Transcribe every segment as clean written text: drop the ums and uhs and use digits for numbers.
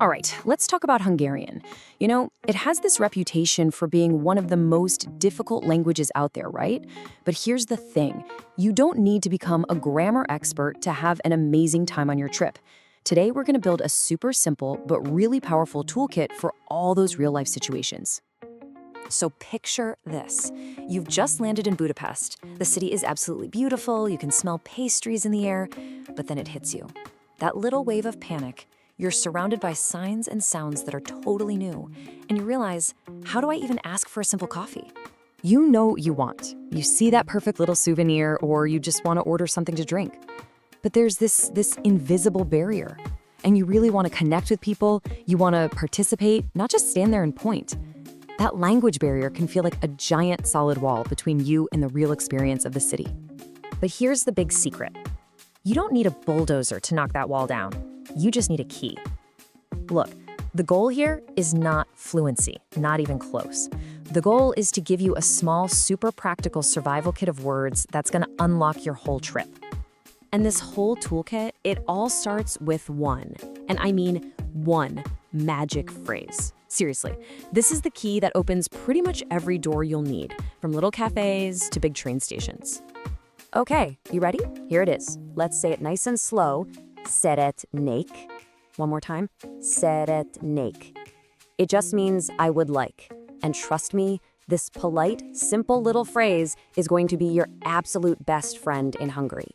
All right, let's talk about Hungarian. It has this reputation for being one of the most difficult languages out there, right? But here's the thing. You don't need to become a grammar expert to have an amazing time on your trip. Today, we're going to build a super simple but really powerful toolkit for all those real-life situations. So picture this. You've just landed in Budapest. The city is absolutely beautiful. You can smell pastries in the air, but then it hits you. That little wave of panic. You're surrounded by signs and sounds that are totally new, and you realize, how do I even ask for a simple coffee? You know what you want. You see that perfect little souvenir, or you just want to order something to drink. But there's this invisible barrier, and you really want to connect with people, you want to participate, not just stand there and point. That language barrier can feel like a giant solid wall between you and the real experience of the city. But here's the big secret. You don't need a bulldozer to knock that wall down. You just need a key. Look, the goal here is not fluency, not even close. The goal is to give you a small, super practical survival kit of words that's going to unlock your whole trip. And this whole toolkit, it all starts with one, and I mean one magic phrase. Seriously, this is the key that opens pretty much every door you'll need, from little cafes to big train stations. Okay, you ready? Here it is. Let's say it nice and slow. Szeretnék. One more time. Szeretnék. It just means I would like. And trust me, this polite, simple little phrase is going to be your absolute best friend in Hungary.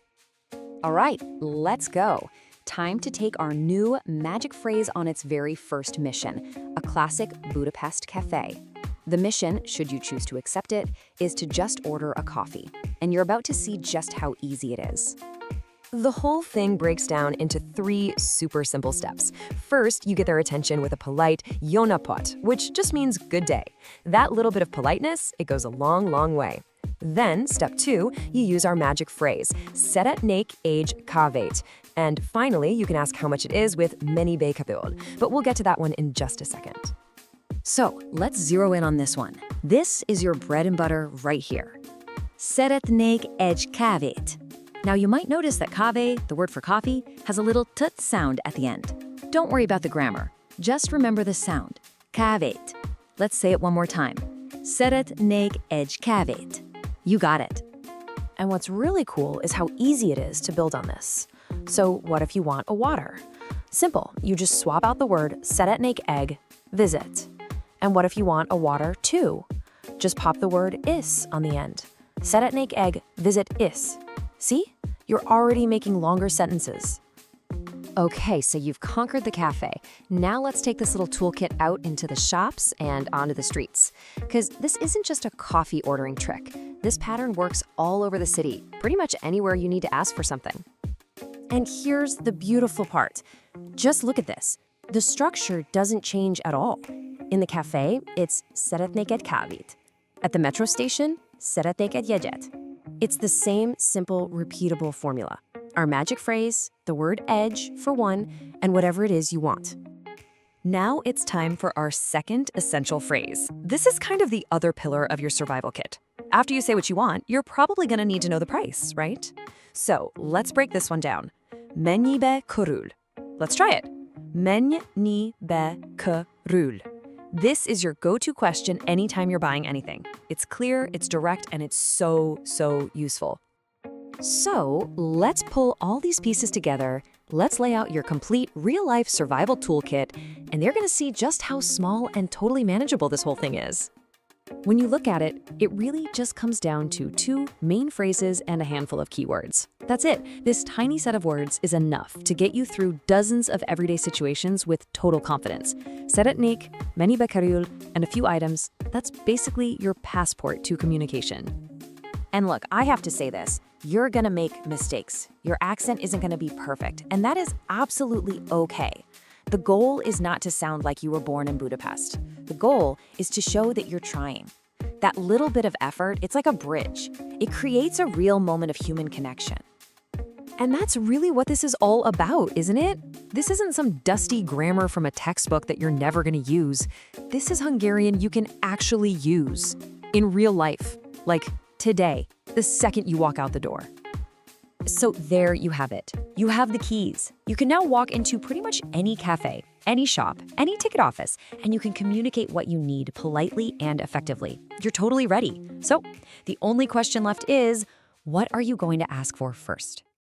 All right, let's go. Time to take our new magic phrase on its very first mission, a classic Budapest cafe. The mission, should you choose to accept it, is to just order a coffee. And you're about to see just how easy it is. The whole thing breaks down into 3 super simple steps. First, you get their attention with a polite "Jó napot," which just means good day. That little bit of politeness, it goes a long, long way. Then, step 2, you use our magic phrase, Szeretnék egy kávét. And finally, you can ask how much it is with Mennyibe kerül, but we'll get to that one in just a second. So, let's zero in on this one. This is your bread and butter right here. Szeretnék egy kávét. Now, you might notice that kávé, the word for coffee, has a little t sound at the end. Don't worry about the grammar. Just remember the sound. Kávét. Let's say it one more time. Szeretnék egy kávét. You got it. And what's really cool is how easy it is to build on this. So what if you want a water? Simple. You just swap out the word szeretnék egy, visit. And what if you want a water too? Just pop the word is on the end. Szeretnék egy, visit is. See? You're already making longer sentences. Okay, so you've conquered the cafe. Now let's take this little toolkit out into the shops and onto the streets. Because this isn't just a coffee ordering trick. This pattern works all over the city, pretty much anywhere you need to ask for something. And here's the beautiful part. Just look at this. The structure doesn't change at all. In the cafe, it's Szeretnék egy kávét. At the metro station, Szeretnék egy jegyet. It's the same simple, repeatable formula. Our magic phrase, the word edge for one, and whatever it is you want. Now it's time for our second essential phrase. This is kind of the other pillar of your survival kit. After you say what you want, you're probably going to need to know the price, right? So let's break this one down. Mennyibe kerül. Let's try it. Mennyibe kerül. This is your go-to question anytime you're buying anything. It's clear, it's direct, and it's so useful. So let's pull all these pieces together. Let's lay out your complete real-life survival toolkit, and they're going to see just how small and totally manageable this whole thing is. When you look at it, it really just comes down to 2 main phrases and a handful of keywords. That's it. This tiny set of words is enough to get you through dozens of everyday situations with total confidence. Szeretnék, Mennyibe kerül, and a few items, that's basically your passport to communication. And look, I have to say this. You're gonna make mistakes. Your accent isn't gonna be perfect, and that is absolutely okay. The goal is not to sound like you were born in Budapest. The goal is to show that you're trying. That little bit of effort, it's like a bridge. It creates a real moment of human connection. And that's really what this is all about, isn't it? This isn't some dusty grammar from a textbook that you're never going to use. This is Hungarian you can actually use in real life, like today, the second you walk out the door. So there you have it. You have the keys. You can now walk into pretty much any cafe, any shop, any ticket office, and you can communicate what you need politely and effectively. You're totally ready. So the only question left is, what are you going to ask for first?